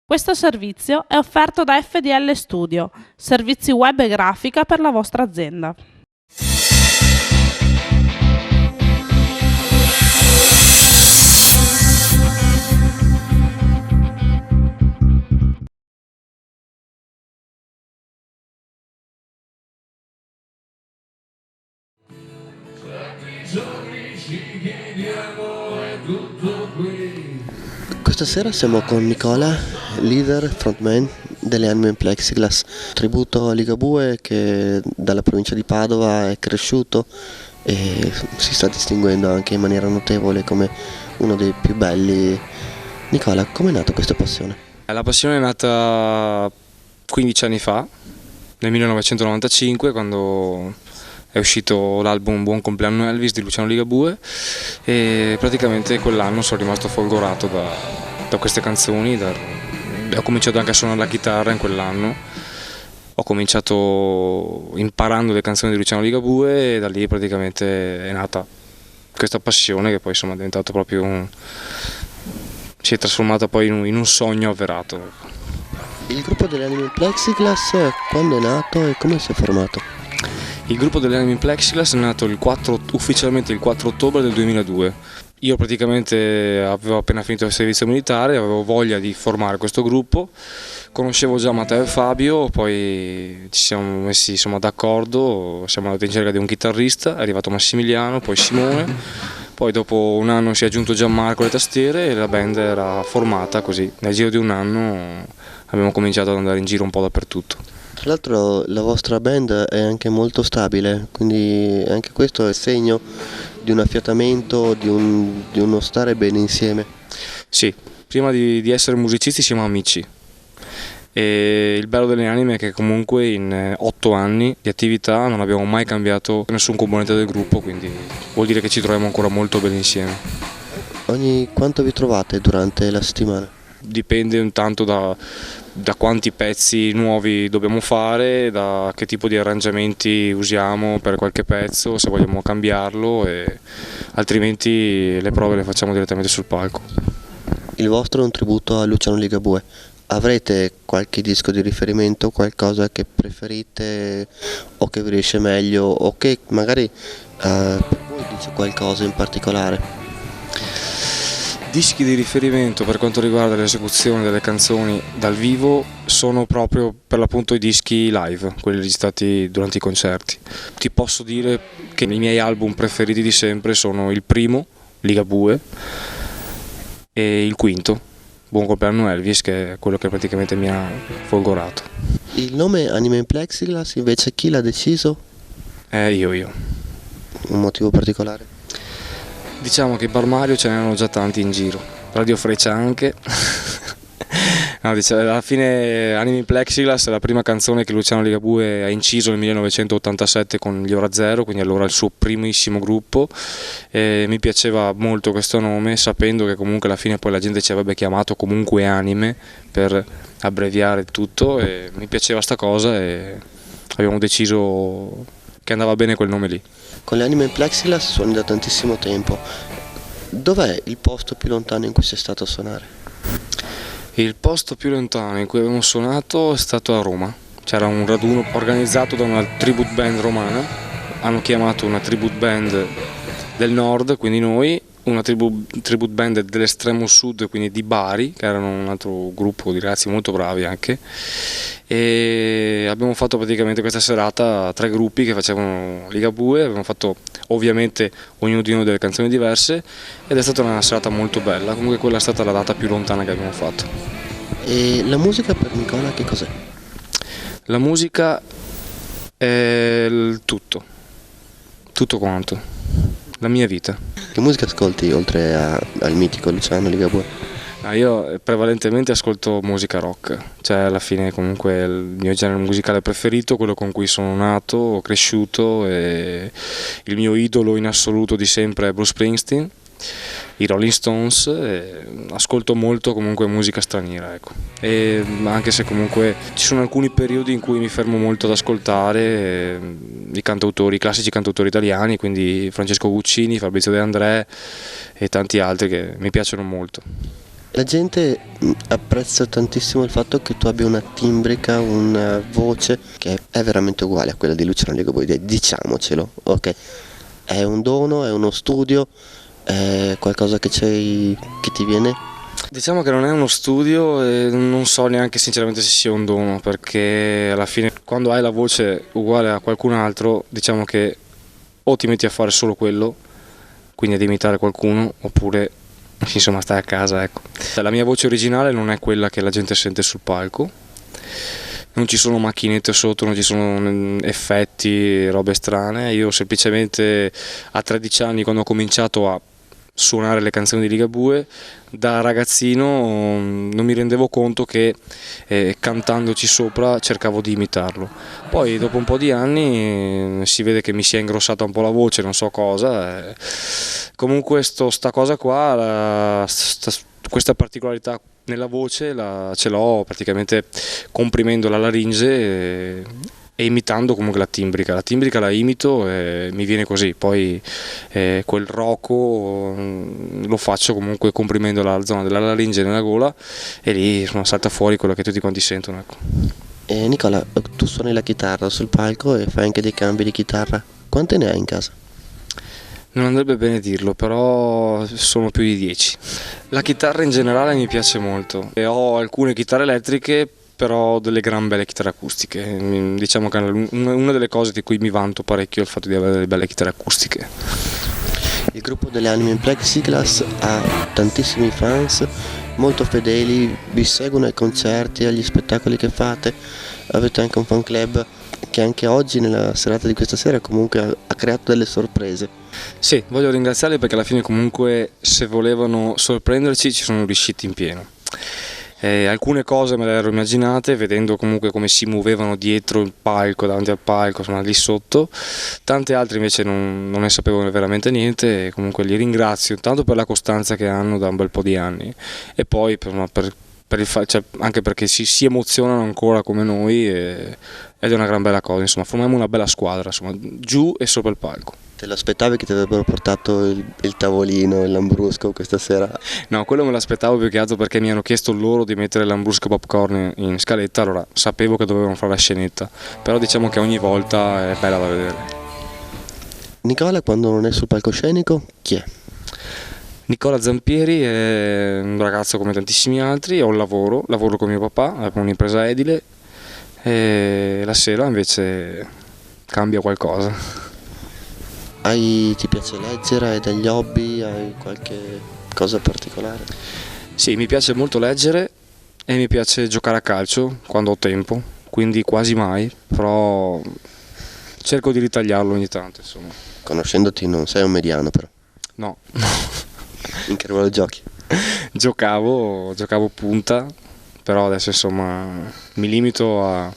Questo servizio è offerto da FDL Studio, servizi web e grafica per la vostra azienda. Questa sera siamo con Nicola, leader, frontman delle Anime in Plexiglass, tributo a Ligabue che dalla provincia di Padova è cresciuto e si sta distinguendo anche in maniera notevole come uno dei più belli. Nicola, com'è nata questa passione? La passione è nata 15 anni fa, nel 1995, quando è uscito l'album Buon compleanno Elvis di Luciano Ligabue, e praticamente quell'anno sono rimasto folgorato da queste canzoni. Ho cominciato anche a suonare la chitarra in quell'anno, ho cominciato imparando le canzoni di Luciano Ligabue e da lì praticamente è nata questa passione che poi insomma è diventato proprio si è trasformata poi in un sogno avverato. Il gruppo delle Anime in Plexiglass quando è nato e come si è formato? Il gruppo delle Anime in Plexiglass è nato ufficialmente il 4 ottobre del 2002. Io praticamente avevo appena finito il servizio militare, avevo voglia di formare questo gruppo, conoscevo già Matteo e Fabio, poi ci siamo messi insomma d'accordo, siamo andati in cerca di un chitarrista, è arrivato Massimiliano, poi Simone, poi dopo un anno si è aggiunto Gianmarco alle tastiere e la band era formata così. Nel giro di un anno abbiamo cominciato ad andare in giro un po' dappertutto. Tra l'altro la vostra band è anche molto stabile, quindi anche questo è segno di un affiatamento, di uno stare bene insieme. Sì, prima di essere musicisti siamo amici e il bello delle Anime è che comunque in 8 anni di attività non abbiamo mai cambiato nessun componente del gruppo, quindi vuol dire che ci troviamo ancora molto bene insieme. Ogni quanto vi trovate durante la settimana? Dipende un tanto da quanti pezzi nuovi dobbiamo fare, da che tipo di arrangiamenti usiamo per qualche pezzo, se vogliamo cambiarlo, e altrimenti le prove le facciamo direttamente sul palco. Il vostro è un tributo a Luciano Ligabue. Avrete qualche disco di riferimento, qualcosa che preferite o che vi riesce meglio o che magari per voi dice qualcosa in particolare? Dischi di riferimento per quanto riguarda l'esecuzione delle canzoni dal vivo sono proprio per l'appunto i dischi live, quelli registrati durante i concerti. Ti posso dire che i miei album preferiti di sempre sono il primo, Ligabue, e il quinto, Buon compleanno Elvis, che è quello che praticamente mi ha folgorato. Il nome Anime in Plexiglass invece chi l'ha deciso? Io. Un motivo particolare? Diciamo che Bar Mario ce n'erano già tanti in giro, Radio Freccia anche. No, alla fine Anime in Plexiglass è la prima canzone che Luciano Ligabue ha inciso nel 1987 con gli Ora Zero, quindi allora il suo primissimo gruppo, e mi piaceva molto questo nome, sapendo che comunque alla fine poi la gente ci avrebbe chiamato comunque Anime per abbreviare tutto, e mi piaceva sta cosa e abbiamo deciso che andava bene quel nome lì. Con le Anime in Plexiglass suoni da tantissimo tempo. Dov'è il posto più lontano in cui sei stato a suonare? Il posto più lontano in cui abbiamo suonato è stato a Roma. C'era un raduno organizzato da una tribute band romana, hanno chiamato una tribute band del nord, quindi noi, una tribute band dell'estremo sud, quindi di Bari, che erano un altro gruppo di ragazzi molto bravi anche, e abbiamo fatto praticamente questa serata 3 gruppi che facevano Ligabue, abbiamo fatto ovviamente ognuno di noi delle canzoni diverse ed è stata una serata molto bella. Comunque quella è stata la data più lontana che abbiamo fatto. E la musica per Nicola che cos'è? La musica è il tutto quanto, la mia vita. Che musica ascolti oltre al mitico Luciano Ligabue? Io prevalentemente ascolto musica rock, cioè alla fine comunque il mio genere musicale preferito, quello con cui sono nato, ho cresciuto, e il mio idolo in assoluto di sempre è Bruce Springsteen, i Rolling Stones, e ascolto molto comunque musica straniera, ecco. E anche se comunque ci sono alcuni periodi in cui mi fermo molto ad ascoltare i classici cantautori italiani, quindi Francesco Guccini, Fabrizio De André e tanti altri che mi piacciono molto. La gente apprezza tantissimo il fatto che tu abbia una timbrica, una voce che è veramente uguale a quella di Luciano Ligabue, diciamocelo, ok? È un dono, è uno studio, è qualcosa che ti viene. Diciamo che non è uno studio e non so neanche sinceramente se sia un dono, perché alla fine quando hai la voce uguale a qualcun altro, diciamo che o ti metti a fare solo quello, quindi ad imitare qualcuno, oppure insomma stai a casa, ecco. La mia voce originale non è quella che la gente sente sul palco, non ci sono macchinette sotto, non ci sono effetti, robe strane. Io semplicemente a 13 anni, quando ho cominciato a suonare le canzoni di Ligabue, da ragazzino non mi rendevo conto che cantandoci sopra cercavo di imitarlo. Poi dopo un po' di anni si vede che mi si è ingrossata un po' la voce, non so cosa. Comunque sta cosa qua, questa particolarità nella voce ce l'ho praticamente comprimendo la laringe e imitando comunque la timbrica. La timbrica la imito e mi viene così, poi quel roco lo faccio comunque comprimendo la zona della laringe nella gola e lì insomma, salta fuori quello che tutti quanti sentono, ecco. Nicola, tu suoni la chitarra sul palco e fai anche dei cambi di chitarra. Quante ne hai in casa? Non andrebbe bene dirlo, però sono più di 10. La chitarra in generale mi piace molto e ho alcune chitarre elettriche, però ho delle gran belle chitarre acustiche. Diciamo che è una delle cose di cui mi vanto parecchio è il fatto di avere delle belle chitarre acustiche. Il gruppo delle Anime in Plexiglass ha tantissimi fans, molto fedeli, vi seguono ai concerti, agli spettacoli che fate, avete anche un fan club che anche oggi nella serata di questa sera comunque ha creato delle sorprese. Sì, voglio ringraziarli perché alla fine comunque se volevano sorprenderci ci sono riusciti in pieno. Alcune cose me le ero immaginate vedendo comunque come si muovevano dietro il palco, davanti al palco, insomma lì sotto, tante altre invece non ne sapevano veramente niente e comunque li ringrazio tanto per la costanza che hanno da un bel po' di anni e poi cioè, anche perché si emozionano ancora come noi ed è una gran bella cosa, insomma formiamo una bella squadra, insomma, giù e sopra il palco. Te lo aspettavi che ti avrebbero portato il tavolino, il lambrusco questa sera? No, quello me l'aspettavo più che altro perché mi hanno chiesto loro di mettere lambrusco popcorn in scaletta, allora sapevo che dovevano fare la scenetta, però diciamo che ogni volta è bella da vedere. Nicola quando non è sul palcoscenico, chi è? Nicola Zampieri è un ragazzo come tantissimi altri, ho un lavoro con mio papà, ho un'impresa edile e la sera invece cambia qualcosa. Ti piace leggere, hai degli hobby, hai qualche cosa particolare? Sì, mi piace molto leggere e mi piace giocare a calcio quando ho tempo, quindi quasi mai, però cerco di ritagliarlo ogni tanto, insomma. Conoscendoti non sei un mediano però. No. In che ruolo giochi? Giocavo punta, però adesso insomma mi limito a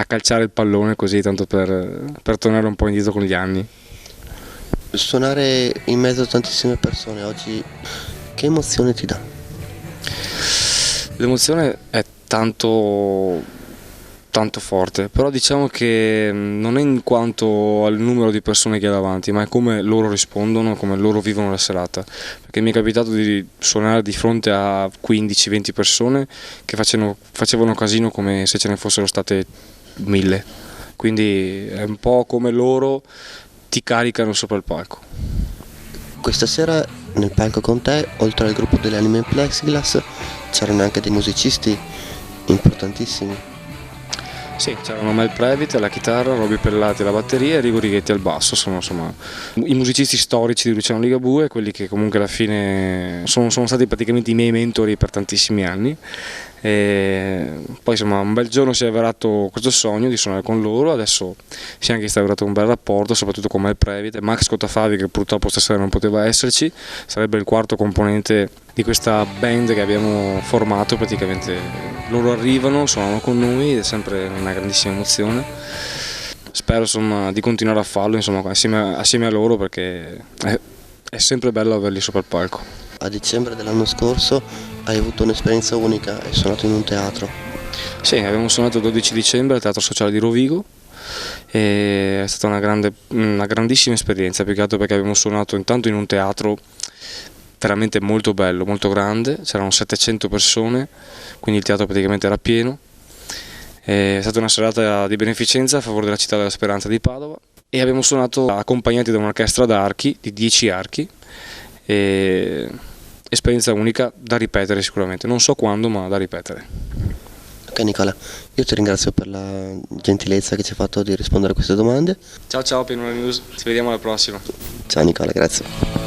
calciare il pallone così tanto per tornare un po' indietro con gli anni. Suonare in mezzo a tantissime persone oggi che emozione ti dà? L'emozione è tanto forte, però diciamo che non è in quanto al numero di persone che hai davanti, ma è come loro rispondono, come loro vivono la serata, perché mi è capitato di suonare di fronte a 15-20 persone che facevano casino come se ce ne fossero state 1000, quindi è un po' come loro ti caricano sopra il palco. Questa sera nel palco con te, oltre al gruppo delle Anime in Plexiglass, c'erano anche dei musicisti importantissimi. Sì, c'erano Mel Previte alla chitarra, Roby Pellati alla batteria e Rigo Righetti al basso, sono insomma i musicisti storici di Luciano Ligabue, quelli che comunque alla fine sono stati praticamente i miei mentori per tantissimi anni. E poi insomma un bel giorno si è avverato questo sogno di suonare con loro, adesso si è anche instaurato un bel rapporto, soprattutto con Mel Previte, Max Cotafavi che purtroppo stasera non poteva esserci, sarebbe il quarto componente di questa band che abbiamo formato, praticamente loro arrivano, suonano con noi ed è sempre una grandissima emozione. Spero insomma di continuare a farlo insomma, assieme a loro perché è sempre bello averli sopra il palco. A dicembre dell'anno scorso hai avuto un'esperienza unica, hai suonato in un teatro. Sì, abbiamo suonato il 12 dicembre al Teatro Sociale di Rovigo e è stata una grandissima esperienza, più che altro perché abbiamo suonato intanto in un teatro veramente molto bello, molto grande, c'erano 700 persone, quindi il teatro praticamente era pieno. È stata una serata di beneficenza a favore della Città della Speranza di Padova e abbiamo suonato accompagnati da un'orchestra d'archi, di 10 archi, esperienza unica da ripetere sicuramente, non so quando, ma da ripetere. Ok Nicola, io ti ringrazio per la gentilezza che ci hai fatto di rispondere a queste domande. Ciao Pianura News, ci vediamo alla prossima. Ciao Nicola, grazie.